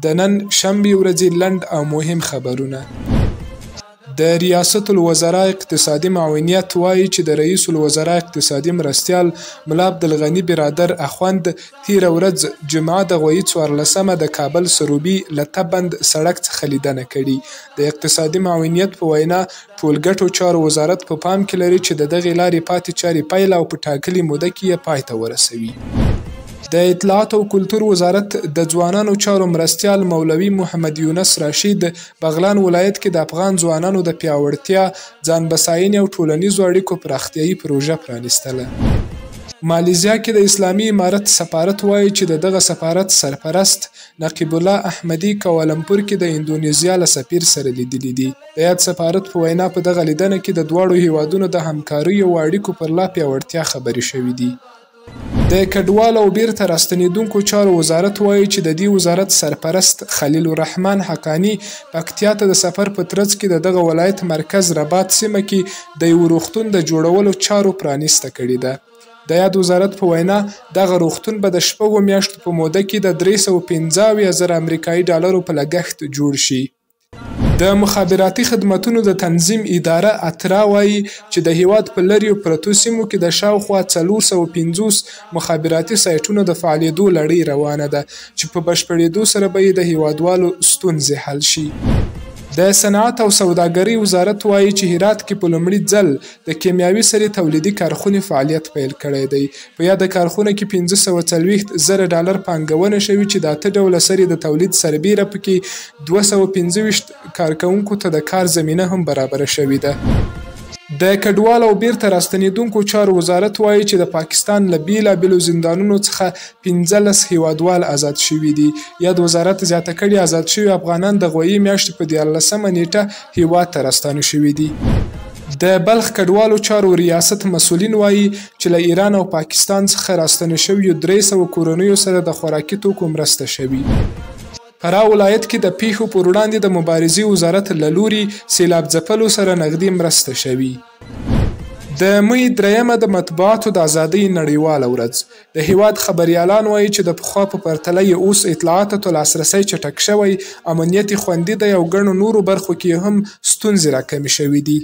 د نن شنبې ورځې لنډ او مهم خبرونه. د ریاست الوزرا اقتصادي معاونیت وایي چې د رئیس الوزرا اقتصادي مرستیال ملا عبدالغني برادر اخوند تیره ورځ جمعه د غویي 14مه د کابل سروبي له تبند سړک څخه لیدنه کړې. د اقتصادي معاونیت په وینا ټولګټو چارو وزارت په پام کې لري چې د دغې لارې پاتې چارې پیل او په ټاکلې موده کې یې پای ته ورسوي. د اطلاعات او کلتور وزارت د ځوانانو چارو مرستیال مولوي محمد یونس راشد بغلان ولایت کې د افغان ځوانانو د پیاوړتیا، ځان بساینې او ټولنیزو اړیکو پراختیایي پروژه پرانیستله. مالیزیا کې د اسلامي امارت سفارت وایي چې دغه سفارت سرپرست نقیب الله احمدي کوالالمپور کې د اندونیزیا له سفیر سره لیدلي دي. د یاد سفارت په وینا په دغه لیدنه کې د دواړو هیوادونو د همکاریو او اړیکو پر لا پیاوړتیا خبرې شوې دي. د کډوالو او بیرته راستنېدونکو چارو وزارت وایي چې د دې وزارت سرپرست خلیل الرحمن حقانی پکتیا ته د سفر په ترڅ کې د دغه ولایت مرکز رباط سیمه کې د یو روغتون د جوړولو چارو پرانیسته کړې ده. د یاد وزارت په وینا دغه روغتون به د 6 میاشتو په موده کې د 315,000 امریکایي ډالرو په لګښت جوړ شي. د مخابراتي خدمتونو د تنظیم اداره اترا وایي چې د هیواد په لرې پرتو سیمو کې د شاوخوا 450 مخابراتي سایټونو د فعالیدو لړۍ روانه ده چې په بشپړېدو سره به یې د هیوادوالو ستونزې حل شي. د صنعت او سوداګرۍ وزارت وایي چې هرات کې په لومړي ځل د کیمیاوي سرې تولیدي کارخونې فعالیت پیل کړی دی. په یاده کارخونه کې 540,000 ډالر پانګونه شوې چې د 8 ډوله سرې د تولید سربیره پکې 225 کارکوونکو ته د کار زمینه هم برابره شوې ده. د کډوالو او بیرته راستنېدونکو چارو وزارت وایي چې د پاکستان له بیلابیلو زندانونو څخه 15 هیوادوال آزاد شوي دي. یاد وزارت زیاته کړې آزاد شوي افغانان د غویي میاشتې په 14مه نیټه هیواد ته راستانه شوي دي. د بلخ کډوالو چارو ریاست مسؤلین وایي چې له ایران او پاکستان څخه راستنه شویو 300 کورنیو سره د خوراکي توکو مرسته شوي. فراه ولایت کې د پیښو پر وړاندې د مبارزې وزارت له لوري سیلاب ځپلو سره نغدي مرسته شوي. د مې 3مه د مطبوعاتو د ازادۍ نړیواله ورځ. د هیواد خبریالان وایي چې د پخوا په پرتله یې اوس اطلاعاتو ته لاسرسی چټک شوی، امنیت خوندي دی او ګڼو نورو برخو کې هم ستونزې راکمې شوي دي.